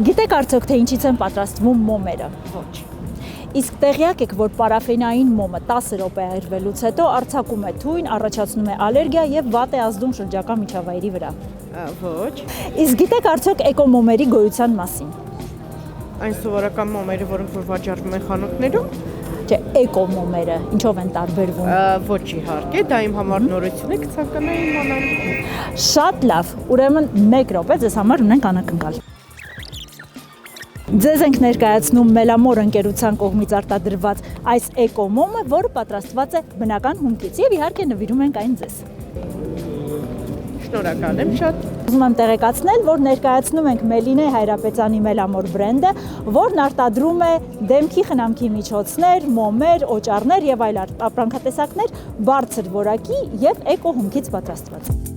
Գիտեք արդյոք, թե ինչից են պատրաստվում մոմերը։ Ոչ։ Իսկ տեղյակ եք, որ պարաֆինային մոմը 10 րոպե այրվելուց հետո արձակում է թույն, առաջացնում է ալերգիա եւ վատ է ազդում շրջակա միջավայրի վրա։ Ոչ։ Իսկ գիտեք արդյոք էկոմոմերի գոյության մասին։ Այն սովորական մոմերը, որոնք որ վաճառվում են խանութներում, Չէ, էկոմոմերը ինչով են տարբերվում։ ոչ իհարկե, դա իմ համար նորություն է, կցանկանայի իմանալ։ Շատ լավ, ուրեմն 1 րոպե ձեզ համար ունենք անակնկալ։ Ձեզ ենք ներկայացնում Մելամոր ընկերության կողմից արտադրված այս էկոմոմը, որը պատրաստված է բնական հումքից եւ իհարկե նվիրում ենք այն ձեզ։ Շնորհակալ եմ շատ։ Ուզում եմ տեղեկացնել, որ ներկայացնում ենք Մելինե Հայրապետյանի Մելամոր բրենդը, որն արտադրում է դեմքի խնամքի միջոցներ, մոմեր, օճառներ եւ այլ ապրանքատեսակներ բարձր որակի եւ էկո հումքից պատրաստված։